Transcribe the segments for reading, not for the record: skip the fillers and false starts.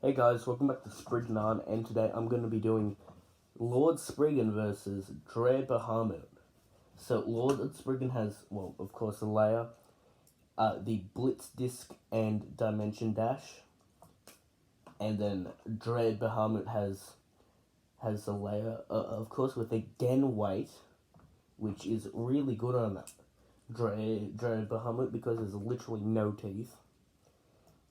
Hey guys, welcome back to spriggsn, and today I'm going to be doing Lord Spriggan versus Dre Bahamuat. So Lord Spriggan has, well, of course, a layer, the Blitz Disc and Dimension Dash, and then Dre Bahamuat has a layer, of course, with a Den Weight, which is really good on Dre Bahamuat because there's literally no teeth.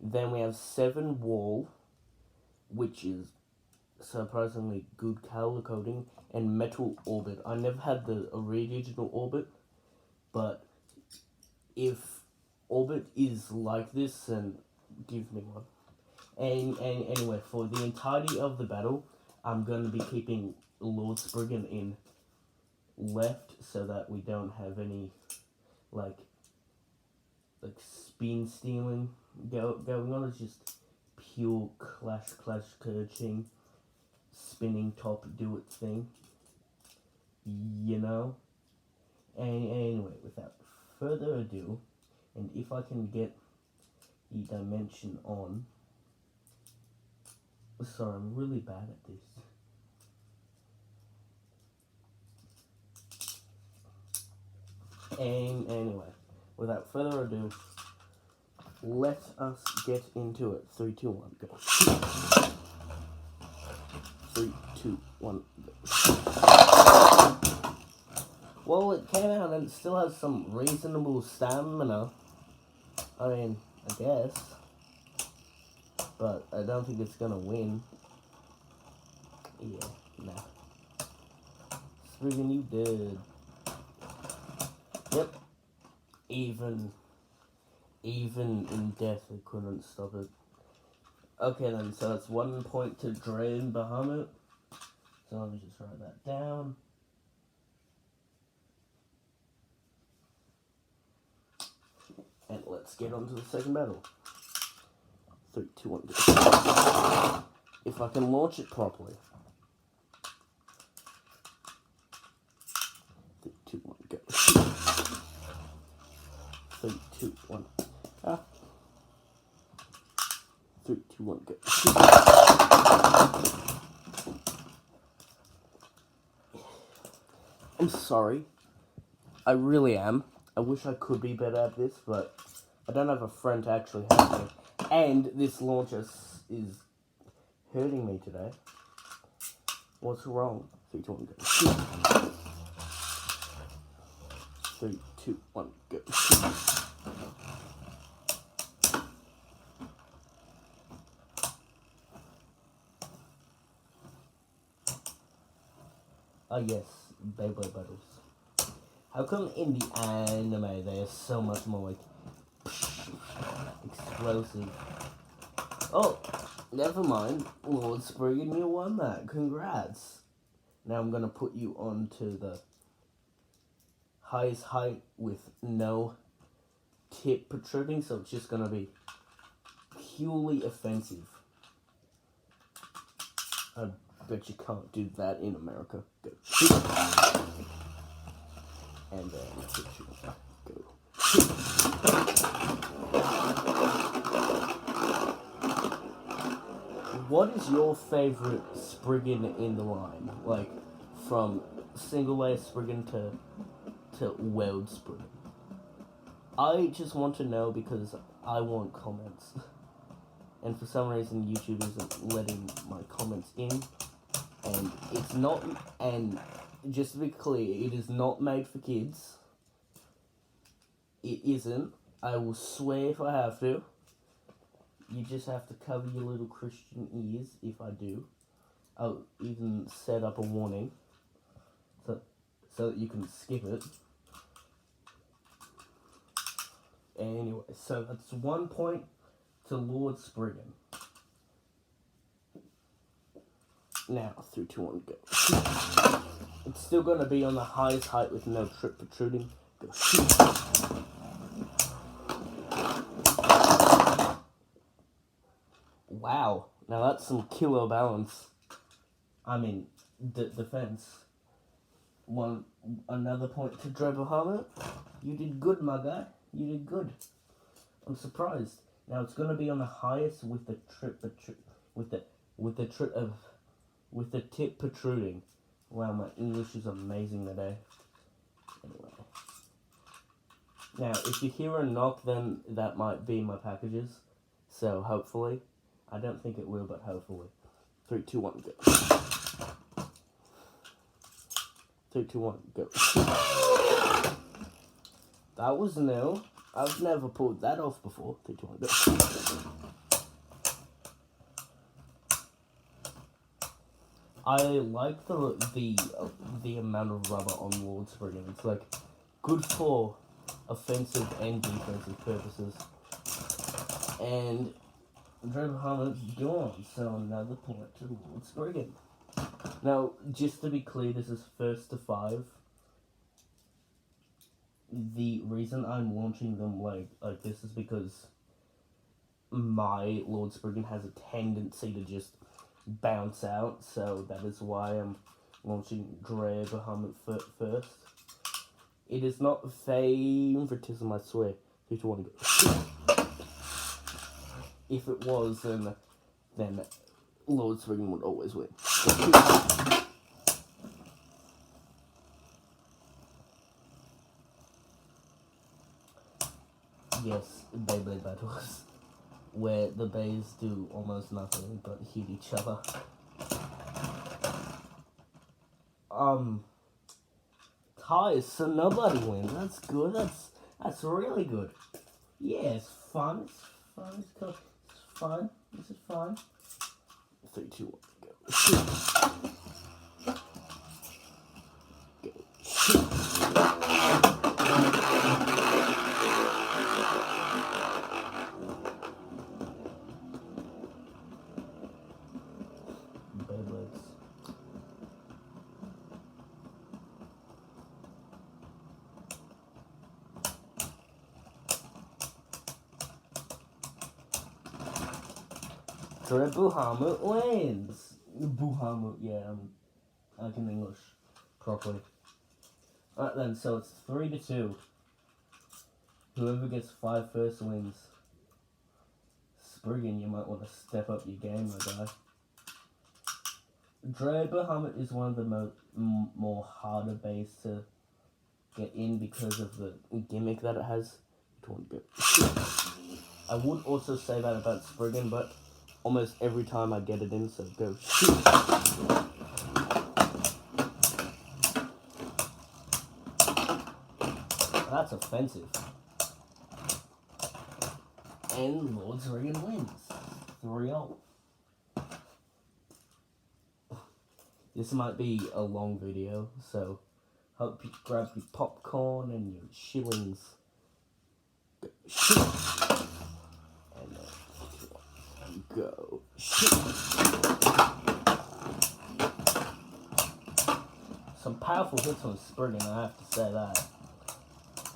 Then we have 7 Wall, which is surprisingly good color coding, and Metal Orbit. I never had the original Orbit, but if Orbit is like this, then give me one. And anyway, for the entirety of the battle, I'm going to be keeping Lord Spriggan in left so that we don't have any like spin stealing going on. It's just pure clash coaching, spinning top, do it thing, you know. And anyway, without further ado, and if I can get the dimension on, sorry, I'm really bad at this. And anyway, without further ado, let us get into it. 3, 2, 1, go. 3, 2, 1, go. Well, it came out and it still has some reasonable stamina. I mean, I guess. But I don't think it's gonna win. Yeah, nah. Spriggan, you dead. Yep. Even in death, I couldn't stop it. Okay then, so it's 1 point to Dre and Bahamuat. So let me just write that down. And let's get on to the second battle. 3, 2, 1, go. If I can launch it properly. 3, 2, 1, go. 3, 2, 1. 3, 2, 1, go. I'm sorry. I really am. I wish I could be better at this, but I don't have a friend to actually help me. And this launcher is hurting me today. What's wrong? 3, 2, 1, go. 3, 2, 1, go. Oh yes, Beyblade battles. How come in the anime they are so much more like explosive? Oh, never mind. Lord Spriggan, you won that. Congrats. Now I'm gonna put you onto the highest height with no tip protruding, so it's just gonna be purely offensive. I bet you can't do that in America. Go. And then go. What is your favorite Spriggan in the line? Like, from single layer Spriggan to weld Spriggan? I just want to know because I want comments. And for some reason YouTube isn't letting my comments in. And it's not, and just to be clear, it is not made for kids. It isn't. I will swear if I have to. You just have to cover your little Christian ears if I do. I'll even set up a warning so that you can skip it. Anyway, so that's 1 point to Lord Spriggan. Now, 3, 2, 1, go. It's still going to be on the highest height with no trip protruding. Go. Wow, now that's some kilo balance. I mean, defense. Another point to Dre Bahamuat. You did good, my guy. You did good. I'm surprised. Now it's gonna be on the highest with the tip protruding. Wow, my English is amazing today. Anyway. Now, if you hear a knock, then that might be my packages. So, hopefully. I don't think it will, but hopefully. 3, 2, 1, go. 3, 2, 1, go. That was new. I've never pulled that off before. 3, 2, 1, go. I like the amount of rubber on Lord Spriggan. It's like good for offensive and defensive purposes. And Dre Bahamuat's gone, so another point to Lord Spriggan. Now, just to be clear, this is first to 5. The reason I'm launching them like this is because my Lord Spriggan has a tendency to just bounce out, so that is why I'm launching Dre Bahamuat first. It is not favoritism, I swear. 3, 2, 1, go. If it was, then Lord Spriggan would always win. Yes, Beyblade battles, where the bays do almost nothing but hit each other. Ties, so nobody wins. That's good. That's really good. Yeah, it's fun. It's fun. It's cool. It's fun. This is fun. 3, 2, 1, go. Go. Beyblades. Dre Bahamuat wins. Bahamuat, yeah, I can English properly. Alright then, so it's 3 to 2. Whoever gets 5 first wins. Spriggan, you might want to step up your game, my guy. Dre Bahamuat is one of the more harder bays to get in because of the gimmick that it has. I would also say that about Spriggan, but almost every time I get it in, so go. That's offensive. And Lord Spriggan wins. 3-0. This might be a long video, so hope you grab your popcorn and your shillings. Go. And go. Some powerful hits on Spriggan, I have to say that.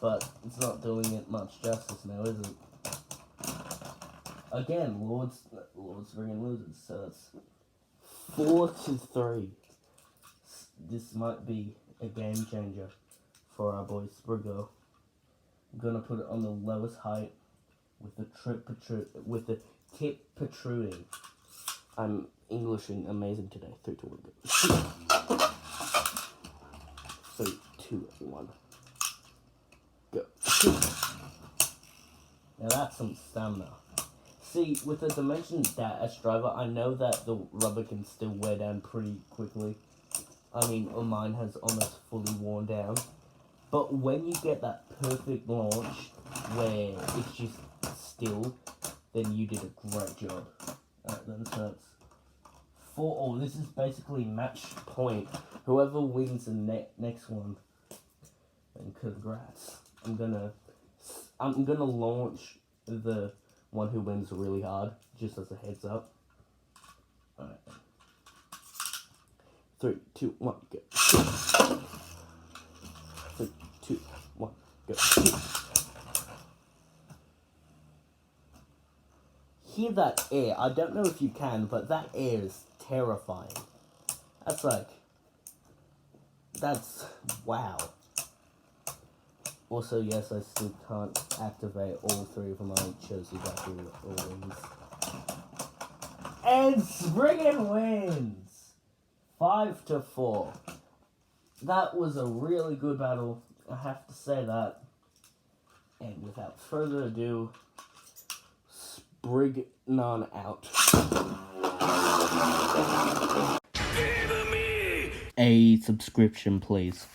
But it's not doing it much justice now, is it? Again, Lord Spriggan loses, so it's 4 to 3. This might be a game changer for our boy Spriggo. I'm gonna put it on the lowest height with the tip protruding. I'm English and amazing today. 3, 2, 1, go. 3, 2, 1, go. Now that's some stamina. See, with the Dimension Dash driver, I know that the rubber can still wear down pretty quickly. I mean, mine has almost fully worn down. But when you get that perfect launch, where it's just still, then you did a great job. Alright, then so it's 4 all. This is basically match point. Whoever wins the next one, then congrats. I'm gonna launch the one who wins really hard, just as a heads up. Alright. 3, 2, 1, go. 3, 2, 1, go. Hear that air? I don't know if you can, but that air is terrifying. That's wow. Also, yes, I still can't activate all three of them. I chose exactly what all wins. And Spriggan wins! 5-4. That was a really good battle. I have to say that. And without further ado, spriggsn out. A subscription, please.